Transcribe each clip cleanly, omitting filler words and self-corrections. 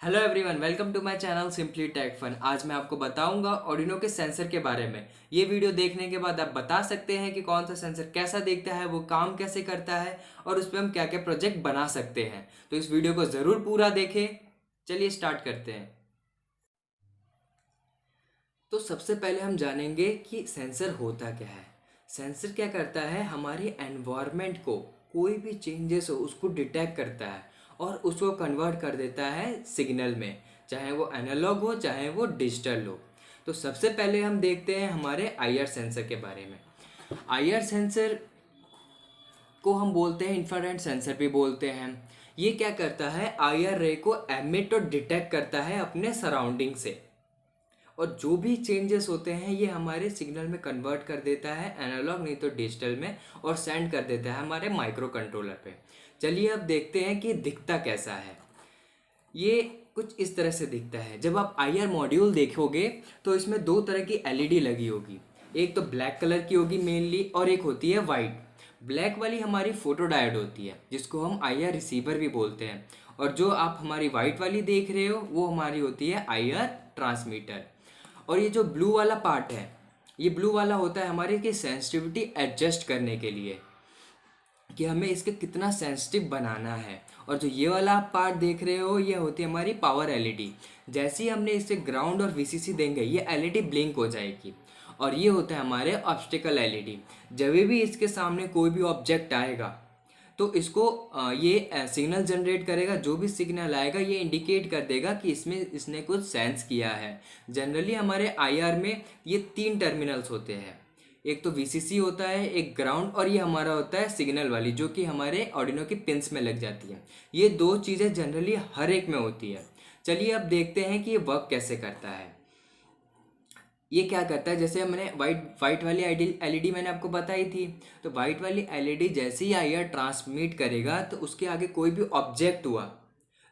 Hello everyone, welcome to my channel simply tech fun. आज मैं आपको बताऊंगा ऑर्डिनो के सेंसर के बारे में। ये वीडियो देखने के बाद आप बता सकते हैं कि कौन सा सेंसर कैसा दिखता है, वो काम कैसे करता है और उस पर हम क्या क्या प्रोजेक्ट बना सकते हैं। तो इस वीडियो को ज़रूर पूरा देखें। चलिए स्टार्ट करते हैं। तो सबसे पहले हम जानेंगे कि सेंसर होता क्या है। सेंसर क्या करता है, हमारी एनवायरनमेंट को कोई भी चेंजेस हो उसको डिटेक्ट करता है और उसको कन्वर्ट कर देता है सिग्नल में, चाहे वो एनालॉग हो चाहे वो डिजिटल हो। तो सबसे पहले हम देखते हैं हमारे आईआर सेंसर के बारे में। आईआर सेंसर को हम बोलते हैं इंफ्रारेड सेंसर भी बोलते हैं। ये क्या करता है, आईआर रे को एमिट और डिटेक्ट करता है अपने सराउंडिंग से, और जो भी चेंजेस होते हैं ये हमारे सिग्नल में कन्वर्ट कर देता है, एनालॉग नहीं तो डिजिटल में, और सेंड कर देता है हमारे माइक्रो कंट्रोलर पे। चलिए अब देखते हैं कि दिखता कैसा है। ये कुछ इस तरह से दिखता है। जब आप आईआर मॉड्यूल देखोगे तो इसमें दो तरह की एलईडी लगी होगी। एक तो ब्लैक कलर की होगी मेनली, और एक होती है वाइट। ब्लैक वाली हमारी फोटो डायोड होती है, जिसको हम आईआर रिसीवर भी बोलते हैं। और जो आप हमारी वाइट वाली देख रहे हो वो हमारी होती है आईआर ट्रांसमीटर। और ये जो ब्लू वाला पार्ट है, ये ब्लू वाला होता है हमारे की सेंसिटिविटी एडजस्ट करने के लिए, कि हमें इसके कितना सेंसिटिव बनाना है। और जो ये वाला आप पार्ट देख रहे हो ये होती है हमारी पावर एलईडी। जैसे ही हमने इसे ग्राउंड और वीसीसी देंगे ये एलईडी ब्लिंक हो जाएगी। और ये होता है हमारे ऑब्स्टिकल एलईडी। जब भी इसके सामने कोई भी ऑब्जेक्ट आएगा तो इसको ये सिग्नल जनरेट करेगा। जो भी सिग्नल आएगा ये इंडिकेट कर देगा कि इसमें इसने कुछ सेंस किया है। जनरली हमारे आईआर में ये तीन टर्मिनल्स होते हैं। एक तो वीसीसी होता है, एक ग्राउंड, और ये हमारा होता है सिग्नल वाली, जो कि हमारे ऑर्डिनो की पिंस में लग जाती है। ये दो चीज़ें जनरली हर एक में होती है। चलिए अब देखते हैं कि ये वर्क कैसे करता है। ये क्या करता है, जैसे मैंने वाइट वाली एलईडी मैंने आपको बताई थी। तो वाइट वाली एलईडी जैसे ही आईआर ट्रांसमिट करेगा तो उसके आगे कोई भी ऑब्जेक्ट हुआ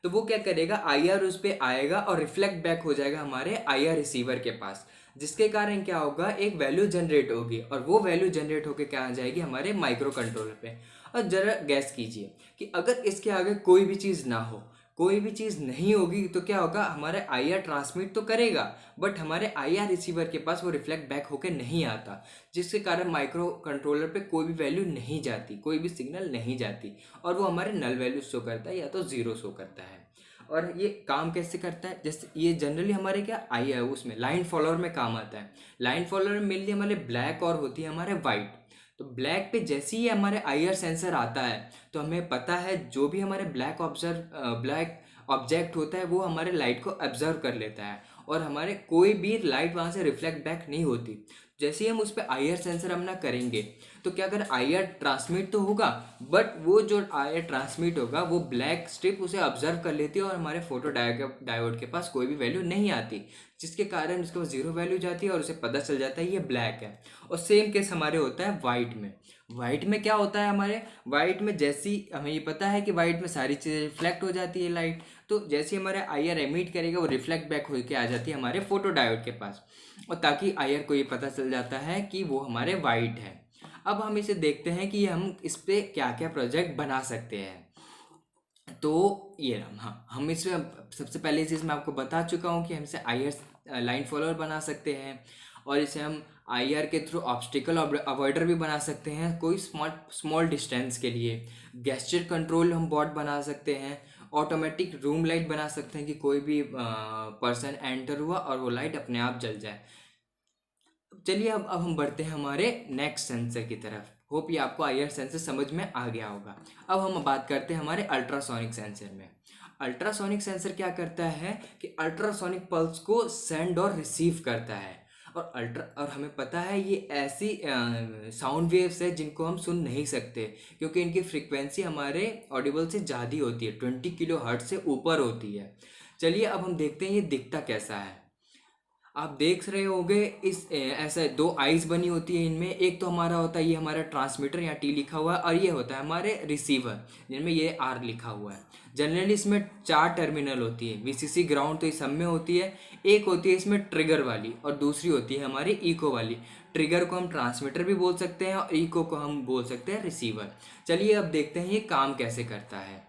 तो वो क्या करेगा, आईआर उस पर आएगा और रिफ्लेक्ट बैक हो जाएगा हमारे आईआर रिसीवर के पास। जिसके कारण क्या होगा, एक वैल्यू जनरेट होगी, और वो वैल्यू जनरेट होकर क्या आ जाएगी हमारे माइक्रो कंट्रोलर पे। और जरा गैस कीजिए कि अगर इसके आगे कोई भी चीज़ ना हो, कोई भी चीज़ नहीं होगी, तो क्या होगा, हमारे आईआर ट्रांसमिट तो करेगा बट हमारे आईआर रिसीवर के पास वो रिफ्लेक्ट बैक होकर नहीं आता। जिसके कारण माइक्रो कंट्रोलर पे कोई भी वैल्यू नहीं जाती, कोई भी सिग्नल नहीं जाती, और वो हमारे नल वैल्यू शो करता है या तो ज़ीरो शो करता है। और ये काम कैसे करता है, जैसे ये जनरली हमारे क्या आई है उसमें लाइन फॉलोअर में काम आता है। लाइन फॉलोअर में मेनली हमारे ब्लैक और होती है हमारे वाइट। तो ब्लैक पे जैसे ही हमारे आईआर सेंसर आता है तो हमें पता है जो भी हमारे ब्लैक ऑब्जेक्ट होता है वो हमारे लाइट को ऑब्जर्व कर लेता है, और हमारे कोई भी लाइट वहाँ से रिफ्लेक्ट बैक नहीं होती। जैसे ही हम उस पर आईआर सेंसर अपना करेंगे तो क्या अगर आईआर ट्रांसमिट तो होगा, बट वो जो आईआर ट्रांसमिट होगा वो ब्लैक स्ट्रिप उसे ऑब्जर्व कर लेती है और हमारे फोटो डायोड के पास कोई भी वैल्यू नहीं आती। जिसके कारण उसके पास जीरो वैल्यू जाती है और उसे पता चल जाता है ये ब्लैक है। और सेम केस हमारे होता है वाइट में। वाइट में क्या होता है, हमारे वाइट में जैसी हमें ये पता है कि वाइट में सारी चीज़ें रिफ्लेक्ट हो जाती है लाइट। तो जैसे हमारे आईआर एमिट करेगा वो रिफ्लेक्ट बैक होकर आ जाती है हमारे फोटो डायोड के पास, और ताकि आईआर को ये पता चल जाता है कि वो हमारे वाइट है। अब हम इसे देखते हैं कि हम इस पे क्या क्या प्रोजेक्ट बना सकते हैं। तो ये रहा, हाँ, हम इसमें सबसे पहले चीज़ मैं आपको बता चुका हूँ कि हम इसे आईआर लाइन फॉलोअर बना सकते हैं, और इसे हम आईआर के थ्रू ऑब्स्टिकल अवॉइडर भी बना सकते हैं कोई स्मॉल डिस्टेंस के लिए। गेस्चर कंट्रोल हम बॉट बना सकते हैं। ऑटोमेटिक रूम लाइट बना सकते हैं कि कोई भी पर्सन एंटर हुआ और वो लाइट अपने आप जल जाए। चलिए अब हम बढ़ते हैं हमारे नेक्स्ट सेंसर की तरफ। होप ये आपको आईआर सेंसर समझ में आ गया होगा। अब हम बात करते हैं हमारे अल्ट्रासोनिक सेंसर में। अल्ट्रासोनिक सेंसर क्या करता है कि अल्ट्रासोनिक पल्स को सेंड और रिसीव करता है। और हमें पता है ये ऐसी साउंड वेव्स है जिनको हम सुन नहीं सकते, क्योंकि इनकी फ्रीक्वेंसी हमारे ऑडिबल से ज़्यादा होती है, 20 kHz से ऊपर होती है। चलिए अब हम देखते हैं ये दिखता कैसा है। आप देख रहे होंगे ऐसा दो आईज बनी होती है इनमें। एक तो हमारा होता है ये हमारा ट्रांसमीटर, यहाँ टी लिखा हुआ है, और ये होता है हमारे रिसीवर जिनमें ये आर लिखा हुआ है। जनरली इसमें चार टर्मिनल होती है, वीसीसी ग्राउंड तो इस सब में होती है। एक होती है इसमें ट्रिगर वाली, और दूसरी होती है हमारी इको वाली। ट्रिगर को हम ट्रांसमीटर भी बोल सकते हैं और इको को हम बोल सकते हैं रिसीवर। चलिए अब देखते हैं ये काम कैसे करता है।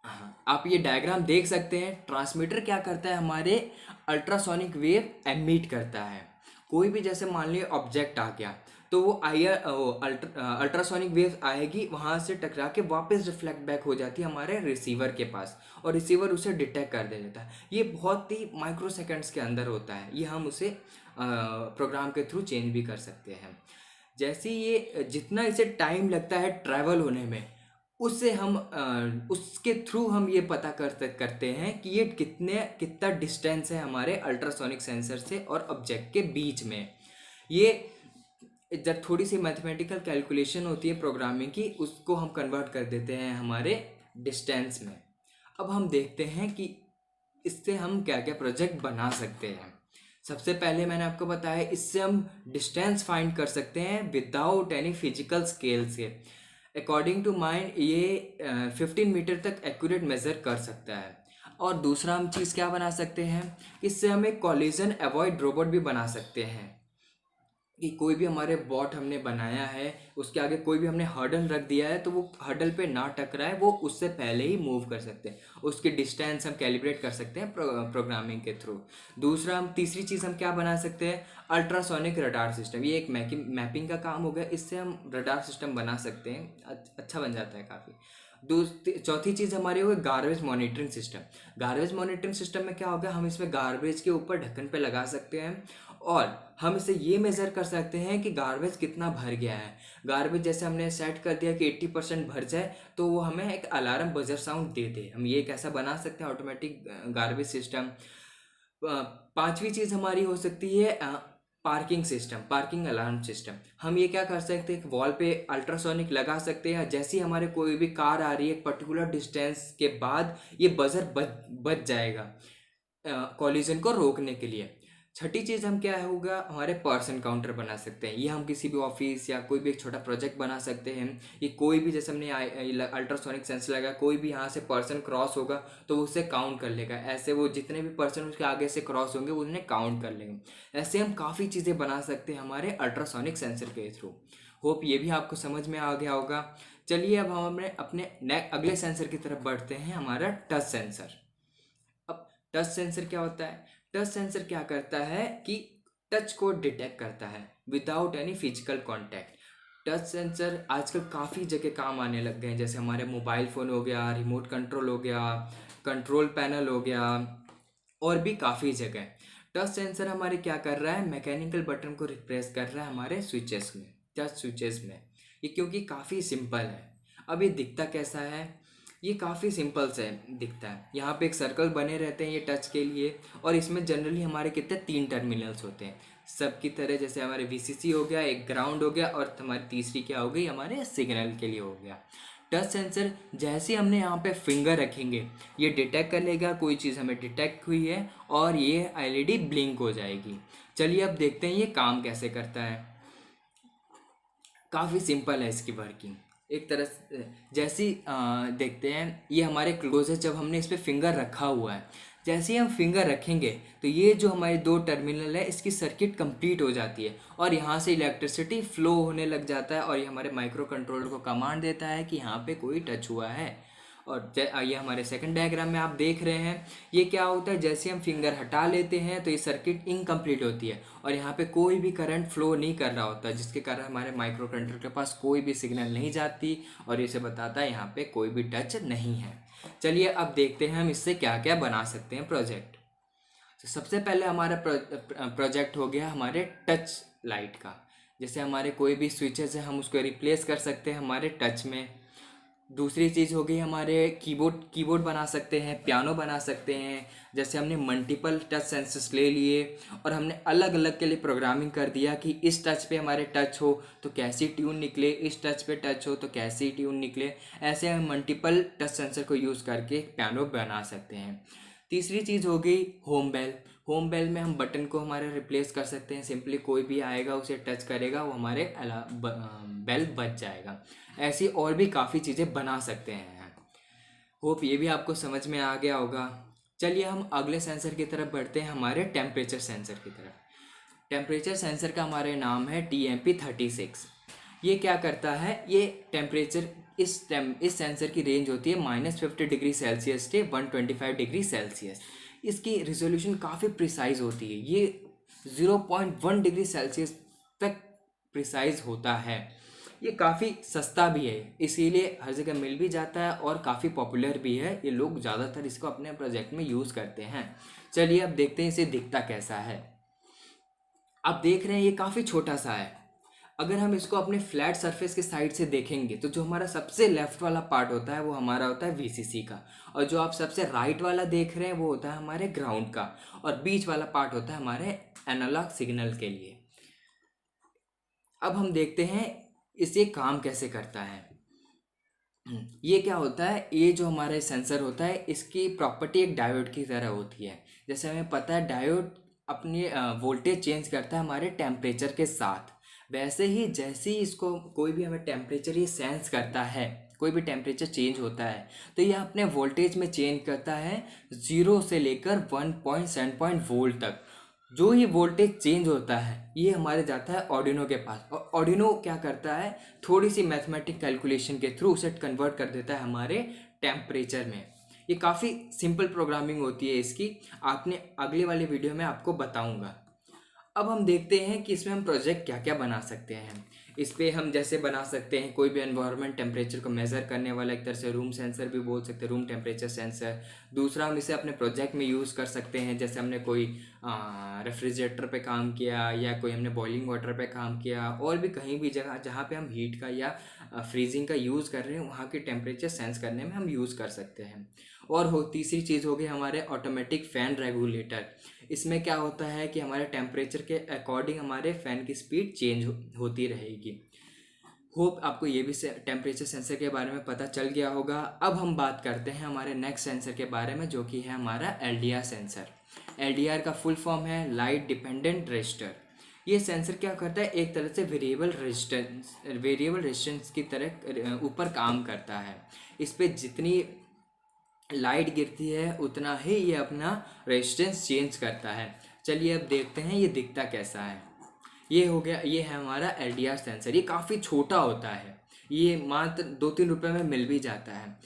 हाँ, आप ये डायग्राम देख सकते हैं। ट्रांसमीटर क्या करता है, हमारे अल्ट्रासोनिक वेव एमिट करता है। कोई भी जैसे मान लिया ऑब्जेक्ट आ गया, तो वो अल्ट्रासोनिक वेव आएगी, वहाँ से टकरा के वापस रिफ्लेक्ट बैक हो जाती है हमारे रिसीवर के पास, और रिसीवर उसे डिटेक्ट कर दे देता है। ये बहुत ही माइक्रो सेकेंड्स के अंदर होता है। ये हम उसे प्रोग्राम के थ्रू चेंज भी कर सकते हैं। जैसे ये जितना इसे टाइम लगता है ट्रैवल होने में, उससे हम उसके थ्रू हम ये पता करते हैं कि ये कितना डिस्टेंस है हमारे अल्ट्रासोनिक सेंसर से और ऑब्जेक्ट के बीच में। ये जब थोड़ी सी मैथमेटिकल कैलकुलेशन होती है प्रोग्रामिंग की, उसको हम कन्वर्ट कर देते हैं हमारे डिस्टेंस में। अब हम देखते हैं कि इससे हम क्या क्या प्रोजेक्ट बना सकते हैं। सबसे पहले मैंने आपको बताया, इससे हम डिस्टेंस फाइंड कर सकते हैं विदाउट एनी फिजिकल स्केल से। अकॉर्डिंग टू माइंड ये 15 मीटर तक एक्यूरेट मेज़र कर सकता है। और दूसरा हम चीज़ क्या बना सकते हैं, इससे हम एक कॉलिजन अवॉइड रोबोट भी बना सकते हैं कि कोई भी हमारे बॉट हमने बनाया है, उसके आगे कोई भी हमने हर्डल रख दिया है, तो वो हर्डल पे ना टकराए, वो उससे पहले ही मूव कर सकते हैं। उसकी डिस्टेंस हम कैलिब्रेट कर सकते हैं प्रोग्रामिंग के थ्रू। दूसरा हम तीसरी चीज़ हम क्या बना सकते हैं, अल्ट्रासोनिक रडार सिस्टम। ये एक मैपिंग का काम हो गया, इससे हम रडार सिस्टम बना सकते हैं, अच्छा बन जाता है काफ़ी। चौथी चीज़ हमारी हो गई garbage monitoring system. Garbage monitoring system में क्या होगा, हम इसमें गार्बेज के ऊपर ढक्कन पे लगा सकते हैं, और हम इसे ये मेज़र कर सकते हैं कि गार्बेज कितना भर गया है। गार्बेज जैसे हमने सेट कर दिया कि 80% भर जाए, तो वो हमें एक अलार्म बजर साउंड दे दे। हम ये कैसा बना सकते हैं, ऑटोमेटिक गार्बेज सिस्टम। पांचवी चीज़ हमारी हो सकती है parking system, parking alarm system. हम ये क्या कर सकते हैं, वॉल पे अल्ट्रासोनिक लगा सकते हैं, जैसे ही हमारे कोई भी कार आ रही है एक पर्टिकुलर डिस्टेंस के बाद ये बजर बज जाएगा कॉलिजन को रोकने के लिए। छठी चीज़ हम क्या होगा, हमारे पर्सन काउंटर बना सकते हैं। ये हम किसी भी ऑफिस या कोई भी एक छोटा प्रोजेक्ट बना सकते हैं। ये कोई भी, जैसे हमने अल्ट्रासोनिक सेंसर लगा, कोई भी यहाँ से पर्सन क्रॉस होगा तो वो उसे काउंट कर लेगा। ऐसे वो जितने भी पर्सन उसके आगे से क्रॉस होंगे वो उन्हें काउंट कर लेंगे। ऐसे हम काफ़ी चीज़ें बना सकते हैं हमारे अल्ट्रासोनिक सेंसर के थ्रू। होप ये भी आपको समझ में आ गया होगा। चलिए अब हम अपने अगले सेंसर की तरफ बढ़ते हैं, हमारा टच सेंसर। अब टच सेंसर क्या होता है, टच सेंसर क्या करता है कि टच को डिटेक्ट करता है without any physical contact. Touch sensor आजकल काफ़ी जगह काम आने लग गए हैं, जैसे हमारे मोबाइल फ़ोन हो गया, रिमोट कंट्रोल हो गया, कंट्रोल पैनल हो गया, और भी काफ़ी जगह। टच सेंसर हमारे क्या कर रहा है, मैकेनिकल बटन को रिप्लेस कर रहा है हमारे स्विचेस में, टच स्विचेस में। ये क्योंकि काफ़ी सिंपल है। अब ये दिखता कैसा है, ये काफ़ी सिंपल से दिखता है। यहाँ पे एक सर्कल बने रहते हैं ये टच के लिए, और इसमें जनरली हमारे कितने 3 टर्मिनल्स होते हैं सब की तरह। जैसे हमारे वीसीसी हो गया, एक ग्राउंड हो गया, और हमारी तीसरी क्या हो गई, हमारे सिग्नल के लिए हो गया। टच सेंसर जैसे हमने यहाँ पे फिंगर रखेंगे, ये डिटेक्ट कर लेगा कोई चीज़ हमें डिटेक्ट हुई है, और ये एलईडी ब्लिंक हो जाएगी। चलिए अब देखते हैं ये काम कैसे करता है। काफ़ी सिंपल है इसकी वर्किंग। एक तरह से जैसी देखते हैं, ये हमारे क्लोज है, जब हमने इस पर फिंगर रखा हुआ है, जैसे ही हम फिंगर रखेंगे तो ये जो हमारे 2 टर्मिनल है इसकी सर्किट कंप्लीट हो जाती है, और यहाँ से इलेक्ट्रिसिटी फ्लो होने लग जाता है, और ये हमारे माइक्रो कंट्रोलर को कमांड देता है कि यहाँ पे कोई टच हुआ है। और ये हमारे सेकंड डायग्राम में आप देख रहे हैं, ये क्या होता है, जैसे हम फिंगर हटा लेते हैं तो ये सर्किट इनकम्प्लीट होती है, और यहाँ पे कोई भी करंट फ्लो नहीं कर रहा होता, जिसके कारण हमारे माइक्रो कंट्रोलर के पास कोई भी सिग्नल नहीं जाती, और इसे बताता है यहाँ पे कोई भी टच नहीं है। चलिए अब देखते हैं हम इससे क्या क्या बना सकते हैं प्रोजेक्ट। तो सबसे पहले हमारा प्रोजेक्ट हो गया हमारे टच लाइट का। जैसे हमारे कोई भी स्विचेस है हम उसको रिप्लेस कर सकते हैं हमारे टच में। दूसरी चीज़ हो गई हमारे कीबोर्ड बना सकते हैं, पियानो बना सकते हैं। जैसे हमने मल्टीपल टच सेंसर्स ले लिए, और हमने अलग अलग के लिए प्रोग्रामिंग कर दिया कि इस टच पे हमारे टच हो तो कैसी ट्यून निकले, इस टच पे टच हो तो कैसी ट्यून निकले। ऐसे हम मल्टीपल टच सेंसर को यूज़ करके पियानो बना सकते हैं। तीसरी चीज़ हो गई होम बेल। होम बेल में हम बटन को हमारे रिप्लेस कर सकते हैं, सिंपली कोई भी आएगा उसे टच करेगा वो हमारे बेल बज जाएगा। ऐसी और भी काफ़ी चीज़ें बना सकते हैं। होप ये भी आपको समझ में आ गया होगा। चलिए हम अगले सेंसर की तरफ बढ़ते हैं, हमारे टेम्परेचर सेंसर की तरफ। टेम्परेचर सेंसर का हमारे नाम है TMP36। ये क्या करता है, ये टेम्परेचर इस सेंसर की रेंज होती है -50 डिग्री सेल्सियस से 125 डिग्री सेल्सियस। इसकी रिजोल्यूशन काफ़ी प्रिसाइज होती है, ये 0.1 डिग्री सेल्सियस तक प्रिसाइज होता है। ये काफ़ी सस्ता भी है, इसीलिए हर जगह मिल भी जाता है और काफ़ी पॉपुलर भी है। ये लोग ज़्यादातर इसको अपने प्रोजेक्ट में यूज़ करते हैं। चलिए अब देखते हैं इसे दिखता कैसा है। आप देख रहे हैं ये काफ़ी छोटा सा है। अगर हम इसको अपने फ्लैट सरफेस के साइड से देखेंगे तो जो हमारा सबसे लेफ्ट वाला पार्ट होता है वो हमारा होता है वीसीसी का, और जो आप सबसे राइट वाला देख रहे हैं वो होता है हमारे ग्राउंड का, और बीच वाला पार्ट होता है हमारे एनालॉग सिग्नल के लिए। अब हम देखते हैं इसे काम कैसे करता है। ये क्या होता है, ये जो हमारा सेंसर होता है इसकी प्रॉपर्टी एक डायोड की तरह होती है। जैसे हमें पता है डायोड अपनी वोल्टेज चेंज करता है हमारे टेम्परेचर के साथ, वैसे ही जैसे ही इसको कोई भी हमें टेम्परेचर ये सेंस करता है, कोई भी टेम्परेचर चेंज होता है तो ये अपने वोल्टेज में चेंज करता है 0 से लेकर 1.7 वोल्ट तक। जो ही वोल्टेज चेंज होता है ये हमारे जाता है ऑर्डिनो के पास, और ऑर्डिनो क्या करता है, थोड़ी सी मैथमेटिक कैलकुलेशन के थ्रू उसे कन्वर्ट कर देता है हमारे टेम्परेचर में। ये काफ़ी सिंपल प्रोग्रामिंग होती है इसकी, आपने अगले वाले वीडियो में आपको बताऊंगा। अब हम देखते हैं कि इसमें हम प्रोजेक्ट क्या क्या बना सकते हैं। इस पे हम जैसे बना सकते हैं कोई भी एनवायरनमेंट टेम्परेचर को मेज़र करने वाला, एक तरह से रूम सेंसर भी बोल सकते हैं, रूम टेम्परेचर सेंसर। दूसरा हम इसे अपने प्रोजेक्ट में यूज़ कर सकते हैं, जैसे हमने कोई रेफ्रिजरेटर पे काम किया या कोई हमने बॉइलिंग वाटर पे काम किया, और भी कहीं भी जगह जहाँ पे हम हीट का या फ्रीजिंग का यूज़ कर रहे हैं वहाँ के टेम्परेचर सेंस करने में हम यूज़ कर सकते हैं। और तीसरी चीज़ होगी हमारे ऑटोमेटिक फ़ैन रेगुलेटर। इसमें क्या होता है कि हमारे टेम्परेचर के अकॉर्डिंग हमारे फ़ैन की स्पीड चेंज होती रहेगी। होप आपको ये भी टेम्परेचर सेंसर के बारे में पता चल गया होगा। अब हम बात करते हैं हमारे नेक्स्ट सेंसर के बारे में, जो कि है हमारा एलडीआर सेंसर। एलडीआर का फुल फॉर्म है लाइट डिपेंडेंट रजिस्टर। ये सेंसर क्या करता है, एक तरह से वेरिएबल रेजिस्टेंस की तरह ऊपर काम करता है। इस पर जितनी लाइट गिरती है उतना ही ये अपना रेजिस्टेंस चेंज करता है। चलिए अब देखते हैं ये दिखता कैसा है। ये हो गया, ये है हमारा एलडीआर सेंसर। ये काफ़ी छोटा होता है, ये मात्र 2-3 रुपये में मिल भी जाता है।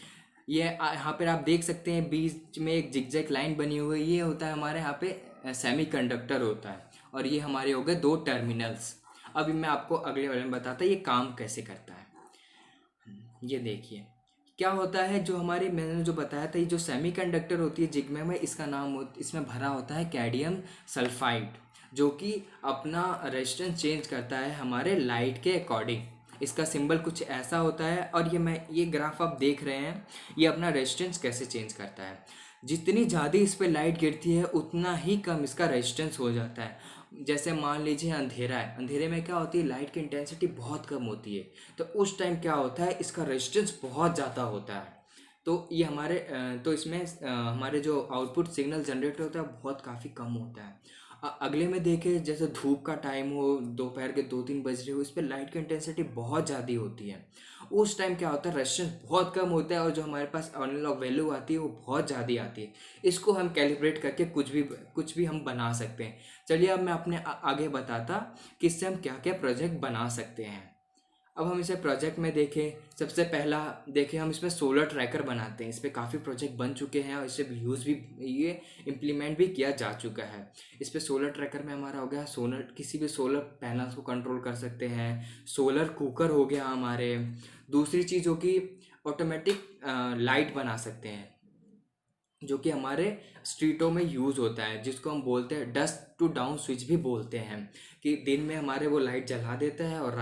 ये यहाँ पर आप देख सकते हैं बीच में एक जिगजैग लाइन बनी हुई है, ये होता है हमारे यहाँ पे सेमीकंडक्टर होता है, और ये हमारे हो गए 2 टर्मिनल्स। अभी मैं आपको अगले वाले में बताता ये काम कैसे करता है। ये देखिए क्या होता है, जो हमारे मैंने जो बताया था, ये जो सेमीकंडक्टर होती है जिगमैग में, इसका नाम इसमें भरा होता है कैडमियम सल्फाइड, जो कि अपना रेजिस्टेंस चेंज करता है हमारे लाइट के अकॉर्डिंग। इसका सिंबल कुछ ऐसा होता है, और ये ग्राफ आप देख रहे हैं, ये अपना रेजिस्टेंस कैसे चेंज करता है। जितनी ज़्यादा इस पर लाइट गिरती है उतना ही कम इसका रेजिस्टेंस हो जाता है। जैसे मान लीजिए अंधेरा है, अंधेरे में क्या होती है, लाइट की इंटेंसिटी बहुत कम होती है, तो उस टाइम क्या होता है, इसका रेजिस्टेंस बहुत ज़्यादा होता है। तो ये तो इसमें हमारे जो आउटपुट सिग्नल जनरेट होता है बहुत काफ़ी कम होता है। अगले में देखें, जैसे धूप का टाइम हो, दोपहर के 2-3 बज रहे हो, इस पर लाइट की इंटेंसिटी बहुत ज़्यादा होती है। उस टाइम क्या होता है, रेजिस्टेंस बहुत कम होता है, और जो हमारे पास एनालॉग वैल्यू आती है वो बहुत ज़्यादा आती है। इसको हम कैलिब्रेट करके कुछ भी हम बना सकते हैं। चलिए अब मैं अपने आगे बताता कि इससे हम क्या क्या प्रोजेक्ट बना सकते हैं। अब हम इसे प्रोजेक्ट में देखें, सबसे पहला देखें हम इसमें सोलर ट्रैकर बनाते हैं। इस पर काफ़ी प्रोजेक्ट बन चुके हैं और इसे यूज़ भी ये इम्प्लीमेंट भी किया जा चुका है। इस पर सोलर ट्रैकर में हमारा हो गया किसी भी सोलर पैनल्स को कंट्रोल कर सकते हैं। सोलर कुकर हो गया हमारे। दूसरी चीज़ होगी ऑटोमेटिक लाइट बना सकते हैं, जो कि हमारे स्ट्रीटों में यूज़ होता है, जिसको हम बोलते हैं डस्ट टू डाउन स्विच भी बोलते हैं, कि दिन में हमारे वो लाइट जला देता है और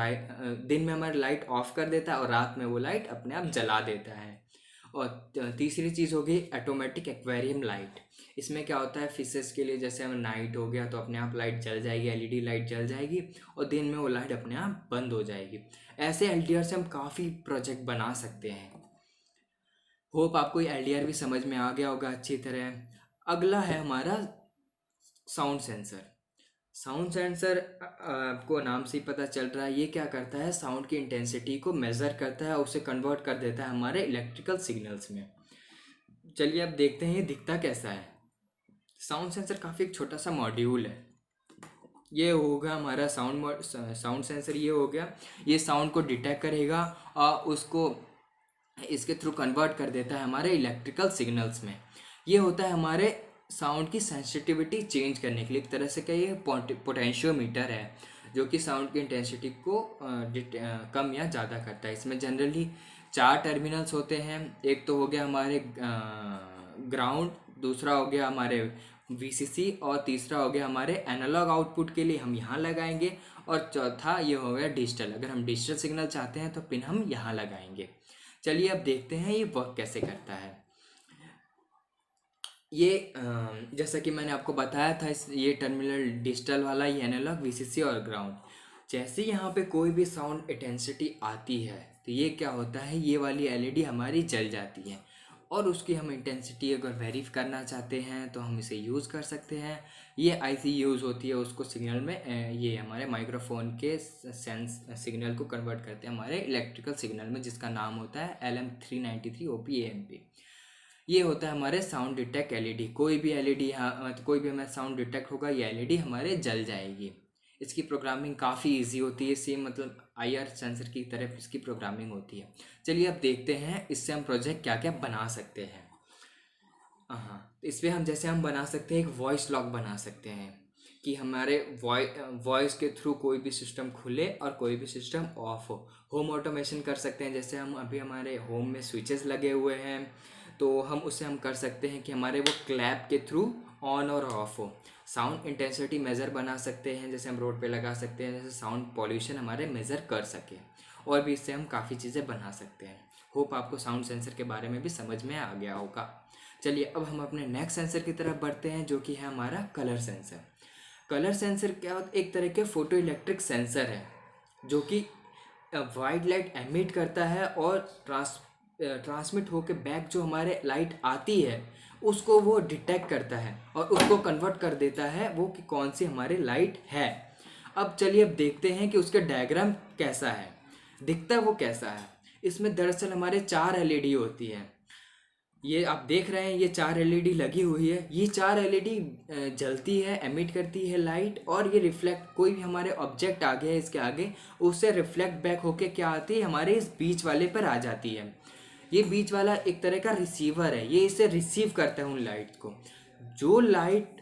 दिन में हमारी लाइट ऑफ कर देता है और रात में वो लाइट अपने आप जला देता है। और तीसरी चीज़ होगी ऑटोमेटिक एक्वेरियम लाइट। इसमें क्या होता है, फिशेस के लिए जैसे हम नाइट हो गया तो अपने आप लाइट जल जाएगी, एलईडी लाइट जल जाएगी, और दिन में वो लाइट अपने आप बंद हो जाएगी। ऐसे एलडीआर से हम काफ़ी प्रोजेक्ट बना सकते हैं। होप आपको ये एलडीआर भी समझ में आ गया होगा अच्छी तरह। अगला है हमारा साउंड सेंसर। साउंड सेंसर आपको नाम से ही पता चल रहा है, ये क्या करता है, साउंड की इंटेंसिटी को मेज़र करता है, उसे कन्वर्ट कर देता है हमारे इलेक्ट्रिकल सिग्नल्स में। चलिए अब देखते हैं ये दिखता कैसा है। साउंड सेंसर काफ़ी एक छोटा सा मॉड्यूल है। ये होगा हमारा साउंड सेंसर। ये हो गया, ये साउंड को डिटेक्ट करेगा और उसको इसके थ्रू कन्वर्ट कर देता है हमारे इलेक्ट्रिकल सिग्नल्स में। ये होता है हमारे साउंड की सेंसिटिविटी चेंज करने के लिए। एक तरह से कहिए पोटेंशियोमीटर है जो कि साउंड की इंटेंसिटी को कम या ज़्यादा करता है। इसमें जनरली 4 टर्मिनल्स होते हैं। एक तो हो गया हमारे ग्राउंड, दूसरा हो गया हमारे वीसीसी, और तीसरा हो गया हमारे एनालॉग आउटपुट के लिए हम यहाँ लगाएंगे, और चौथा ये हो गया डिजिटल। अगर हम डिजिटल सिग्नल चाहते हैं तो पिन हम यहाँ लगाएंगे। चलिए अब देखते हैं ये वर्क कैसे करता है। ये जैसा कि मैंने आपको बताया था, ये टर्मिनल डिजिटल वाला, ये एनालॉग, वीसीसी और ग्राउंड। जैसे यहाँ पे कोई भी साउंड इंटेंसिटी आती है तो ये क्या होता है, ये वाली एलईडी हमारी जल जाती है, और उसकी हम इंटेंसिटी अगर वेरीफाई करना चाहते हैं तो हम इसे यूज़ कर सकते हैं। ये आईसी यूज़ होती है उसको सिग्नल में, ये हमारे माइक्रोफोन के सेंस सिग्नल को कन्वर्ट करते हैं हमारे इलेक्ट्रिकल सिग्नल में, जिसका नाम होता है LM393 OP-AMP। ये होता है हमारे साउंड डिटेक्ट एलईडी। कोई भी एलईडी यहाँ, कोई भी हमारा साउंड डिटेक्ट होगा, ये एलईडी हमारे जल जाएगी। इसकी प्रोग्रामिंग काफ़ी इजी होती है, सेम मतलब आईआर सेंसर की तरफ इसकी प्रोग्रामिंग होती है। चलिए अब देखते हैं इससे हम प्रोजेक्ट क्या क्या बना सकते हैं। हाँ, तो इस पर हम जैसे हम बना सकते हैं, एक वॉइस लॉक बना सकते हैं कि हमारे वॉइस के थ्रू कोई भी सिस्टम खुले और कोई भी सिस्टम ऑफ हो। होम ऑटोमेशन कर सकते हैं, जैसे हम अभी हमारे होम में स्विचेस लगे हुए हैं तो हम उससे हम कर सकते हैं कि हमारे वो क्लैप के थ्रू ऑन और ऑफ हो। साउंड इंटेंसिटी मेज़र बना सकते हैं, जैसे हम रोड पे लगा सकते हैं, जैसे साउंड पॉल्यूशन हमारे मेज़र कर सके, और भी इससे हम काफ़ी चीज़ें बना सकते हैं। होप आपको साउंड सेंसर के बारे में भी समझ में आ गया होगा। चलिए अब हम अपने नेक्स्ट सेंसर की तरफ बढ़ते हैं, जो कि है हमारा कलर सेंसर। कलर सेंसर क्या होता है, एक तरह के फोटो इलेक्ट्रिक सेंसर है जो कि वाइट लाइट एमिट करता है और ट्रांसमिट होकर बैक जो हमारे लाइट आती है उसको वो डिटेक्ट करता है और उसको कन्वर्ट कर देता है वो कि कौन सी हमारी लाइट है। अब चलिए अब देखते हैं कि उसका डायग्राम कैसा है, दिखता वो कैसा है। इसमें दरअसल हमारे 4 एलईडी होती है। ये आप देख रहे हैं, ये 4 एलईडी लगी हुई है। ये 4 एलईडी जलती है, एमिट करती है लाइट, और ये रिफ्लेक्ट, कोई भी हमारे ऑब्जेक्ट आ गया है इसके आगे, उससे रिफ्लेक्ट बैक होके क्या आती है, हमारे इस बीच वाले पर आ जाती है। ये बीच वाला एक तरह का रिसीवर है, ये इसे रिसीव करता है उन लाइट को। जो लाइट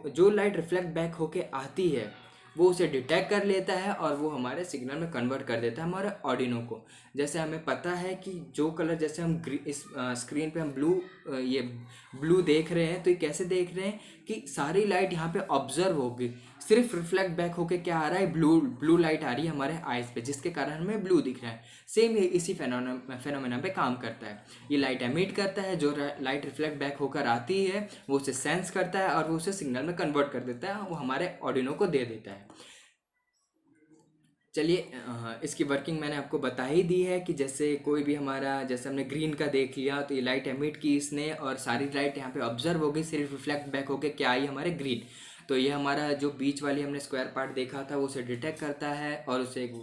जो लाइट रिफ्लेक्ट बैक होके आती है वो उसे डिटेक्ट कर लेता है और वो हमारे सिग्नल में कन्वर्ट कर देता है हमारे ऑर्डिनो को। जैसे हमें पता है कि जो कलर, जैसे हम इस स्क्रीन पे हम ब्लू देख रहे हैं, तो ये कैसे देख रहे हैं कि सारी लाइट यहाँ पे ऑब्जर्व होगी, सिर्फ रिफ्लेक्ट बैक होके क्या आ रहा है, ब्लू लाइट आ रही है हमारे आइज पे, जिसके कारण हमें ब्लू दिख रहा है। सेम ये इसी फेनोमेना पे काम करता है। ये लाइट एमिट करता है, जो लाइट रिफ्लेक्ट बैक होकर आती है वो उसे सेंस करता है और वो उसे सिग्नल में कन्वर्ट कर देता है, वो हमारे ऑर्डिनो को दे देता है। चलिए इसकी वर्किंग मैंने आपको बता ही दी है कि जैसे कोई भी हमारा, जैसे हमने ग्रीन का देख लिया तो ये लाइट एमिट की इसने और सारी लाइट यहाँ पे ऑब्जर्व हो गई, सिर्फ रिफ्लेक्ट बैक होके क्या आई हमारे ग्रीन। तो ये हमारा जो बीच वाली हमने स्क्वायर पार्ट देखा था वो उसे डिटेक्ट करता है और उसे एक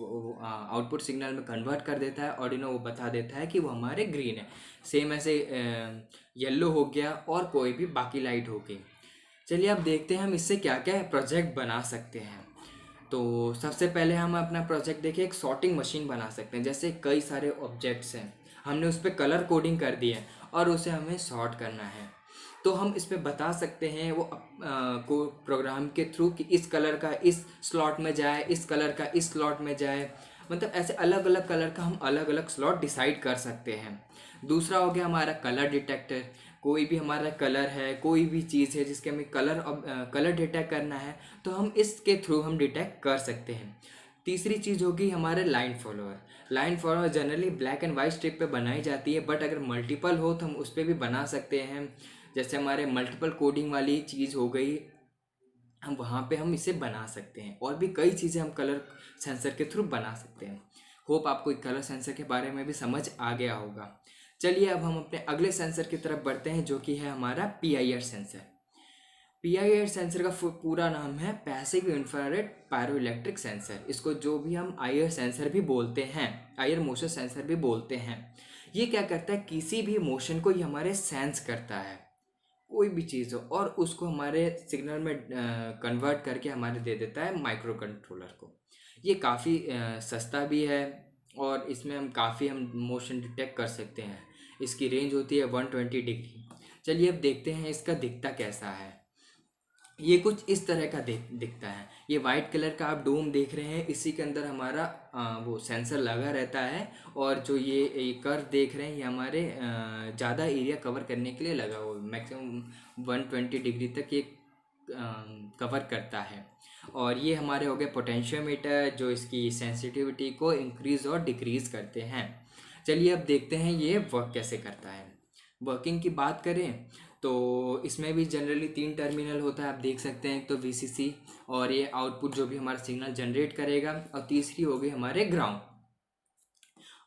आउटपुट सिग्नल में कन्वर्ट कर देता है। ऑर्डिनो वो बता देता है कि वो हमारे ग्रीन है। सेम ऐसे येलो हो गया और कोई भी बाकी लाइट हो गई। चलिए अब देखते हैं हम इससे क्या क्या प्रोजेक्ट बना सकते हैं। तो सबसे पहले हम अपना प्रोजेक्ट देखिए, एक सॉर्टिंग मशीन बना सकते हैं। जैसे कई सारे ऑब्जेक्ट्स हैं, हमने उस पर कलर कोडिंग कर दी है और उसे हमें सॉर्ट करना है, तो हम इस पे बता सकते हैं वो को प्रोग्राम के थ्रू कि इस कलर का इस स्लॉट में जाए, इस कलर का इस स्लॉट में जाए। मतलब ऐसे अलग अलग कलर का हम अलग अलग स्लॉट डिसाइड कर सकते हैं। दूसरा हो गया हमारा कलर डिटेक्टर। कोई भी हमारा कलर है, कोई भी चीज़ है जिसके हमें कलर डिटेक्ट करना है तो हम इसके थ्रू हम डिटेक्ट कर सकते हैं। तीसरी चीज़ होगी हमारे line follower. Line follower generally black and white strip पे बनाई जाती है, बट अगर मल्टीपल हो तो हम उस पर भी बना सकते हैं। जैसे हमारे मल्टीपल कोडिंग वाली चीज़ हो गई, हम वहाँ पे हम इसे बना सकते हैं। और भी कई चीज़ें हम कलर सेंसर के थ्रू बना सकते हैं। होप आपको कलर सेंसर के बारे में भी समझ आ गया होगा। चलिए अब हम अपने अगले सेंसर की तरफ बढ़ते हैं, जो कि है हमारा PIR सेंसर। PIR सेंसर का पूरा नाम है पैसिव इंफ्रारेड पायरोइलेक्ट्रिक सेंसर। इसको जो भी हम IR सेंसर भी बोलते हैं, IR मोशन सेंसर भी बोलते हैं। ये क्या करता है, किसी भी मोशन को ये हमारे सेंस करता है, कोई भी चीज़ हो, और उसको हमारे सिग्नल में कन्वर्ट करके हमारे दे देता है माइक्रो कंट्रोलर को। ये काफ़ी सस्ता भी है और इसमें हम काफ़ी मोशन डिटेक्ट कर सकते हैं। इसकी रेंज होती है 120 डिग्री। चलिए अब देखते हैं इसका दिखता कैसा है। ये कुछ इस तरह का दिखता है। ये वाइट कलर का आप डोम देख रहे हैं, इसी के अंदर हमारा वो सेंसर लगा रहता है। और जो ये कर्व देख रहे हैं ये हमारे ज़्यादा एरिया कवर करने के लिए लगा हुआ है। मैक्सिमम 120 डिग्री तक ये कवर करता है। और ये हमारे हो गए पोटेंशियोमीटर, जो इसकी सेंसिटिविटी को इंक्रीज़ और डिक्रीज़ करते हैं। चलिए अब देखते हैं ये वर्क कैसे करता है। वर्किंग की बात करें तो इसमें भी जनरली 3 टर्मिनल होता है, आप देख सकते हैं। एक तो VCC और ये आउटपुट जो भी हमारा सिग्नल जनरेट करेगा, और तीसरी हो गई हमारे ग्राउंड।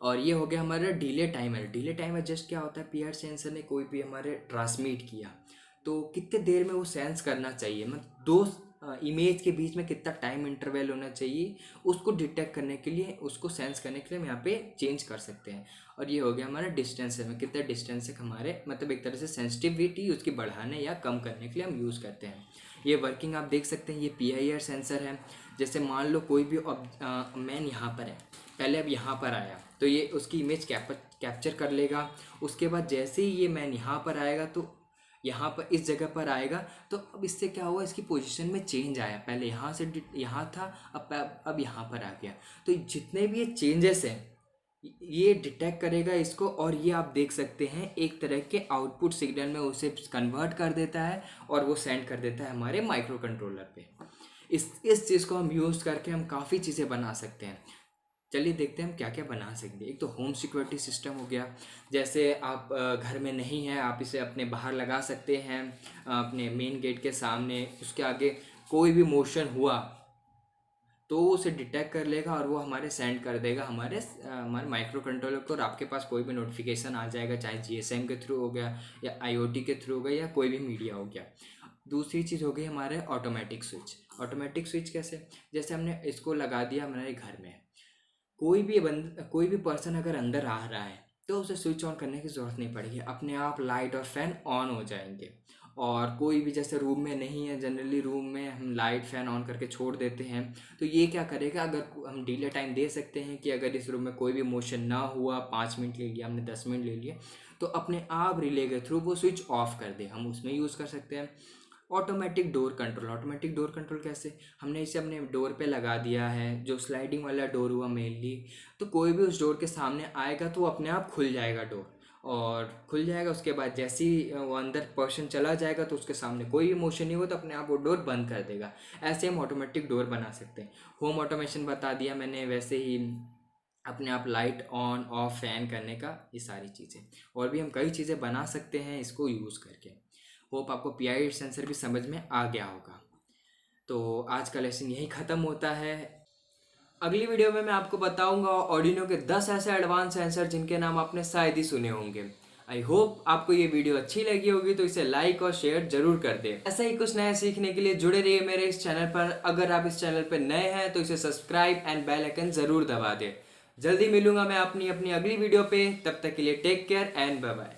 और ये हो गया हमारा delay timer. Delay timer just क्या होता है, पीआर सेंसर ने कोई भी हमारे ट्रांसमिट किया तो कितने देर में वो सेंस करना चाहिए, मतलब दो इमेज के बीच में कितना टाइम इंटरवल होना चाहिए, उसको डिटेक्ट करने के लिए, उसको सेंस करने के लिए हम यहाँ पे चेंज कर सकते हैं। और ये हो गया हमारा डिस्टेंस है, कितने डिस्टेंस से हमारे मतलब एक तरह से सेंसिटिविटी उसकी बढ़ाने या कम करने के लिए हम यूज़ करते हैं। ये वर्किंग आप देख सकते हैं। ये PIR सेंसर है। जैसे मान लो कोई भी मैन यहाँ पर है, पहले अब यहाँ पर आया तो ये उसकी इमेज कैप्चर कर लेगा। उसके बाद जैसे ही ये मैन यहाँ पर आएगा तो यहाँ पर इस जगह पर आएगा, तो अब इससे क्या हुआ, इसकी पोजीशन में चेंज आया। पहले यहाँ से यहाँ था, अब यहाँ पर आ गया। तो जितने भी ये चेंजेस हैं ये डिटेक्ट करेगा इसको, और ये आप देख सकते हैं एक तरह के आउटपुट सिग्नल में उसे कन्वर्ट कर देता है और वो सेंड कर देता है हमारे माइक्रो कंट्रोलर पे। इस चीज़ को हम यूज़ करके हम काफ़ी चीज़ें बना सकते हैं। चलिए देखते हैं हम क्या क्या बना सकते हैं। एक तो होम सिक्योरिटी सिस्टम हो गया। जैसे आप घर में नहीं हैं, आप इसे अपने बाहर लगा सकते हैं, अपने मेन गेट के सामने। उसके आगे कोई भी मोशन हुआ तो उसे डिटेक्ट कर लेगा और वो हमारे सेंड कर देगा हमारे माइक्रो कंट्रोलर को, और आपके पास कोई भी नोटिफिकेशन आ जाएगा, चाहे GSM के थ्रू हो गया या IoT के थ्रू हो गया या कोई भी मीडिया हो गया। दूसरी चीज़ हो गई हमारे ऑटोमेटिक स्विच। ऑटोमेटिक स्विच कैसे, जैसे हमने इसको लगा दिया हमारे घर में, कोई भी पर्सन अगर अंदर आ रहा है तो उसे स्विच ऑन करने की ज़रूरत नहीं पड़ेगी, अपने आप लाइट और फैन ऑन हो जाएंगे। और कोई भी जैसे रूम में नहीं है, जनरली रूम में हम लाइट फैन ऑन करके छोड़ देते हैं, तो ये क्या करेगा, अगर हम डिले टाइम दे सकते हैं कि अगर इस रूम में कोई भी मोशन ना हुआ, 5 मिनट ले लिया हमने, 10 मिनट ले लिए, तो अपने आप रिले के थ्रू वो स्विच ऑफ कर दे, हम उसमें यूज़ कर सकते हैं। Automatic door control. Automatic door control कैसे, हमने इसे अपने डोर पे लगा दिया है, जो स्लाइडिंग वाला डोर हुआ मेनली, तो कोई भी उस डोर के सामने आएगा तो वो अपने आप खुल जाएगा डोर, और खुल जाएगा। उसके बाद जैसे ही वो अंदर पर्सन चला जाएगा तो उसके सामने कोई भी मोशन नहीं हुआ तो अपने आप वो डोर बंद कर देगा। ऐसे हम ऑटोमेटिक डोर बना सकते हैं। होम ऑटोमेशन बता दिया मैंने, वैसे ही अपने आप लाइट ऑन ऑफ फैन करने का, ये सारी चीज़ें। और भी हम कई चीज़ें बना सकते हैं इसको यूज़ करके। होप आपको PIR सेंसर भी समझ में आ गया होगा। तो आज का लेसन यही ख़त्म होता है। अगली वीडियो में मैं आपको बताऊंगा ऑर्डिनो के 10 ऐसे एडवांस सेंसर जिनके नाम आपने शायद ही सुने होंगे। आई होप आपको ये वीडियो अच्छी लगी होगी, तो इसे लाइक और शेयर जरूर कर दें। ऐसा ही कुछ नया सीखने के लिए जुड़े रहिए मेरे इस चैनल पर। अगर आप इस चैनल पर नए हैं तो इसे सब्सक्राइब एंड बेल आइकन ज़रूर दबा दें। जल्दी मिलूंगा मैं अपनी अगली वीडियो पे, तब तक के लिए take care and bye bye.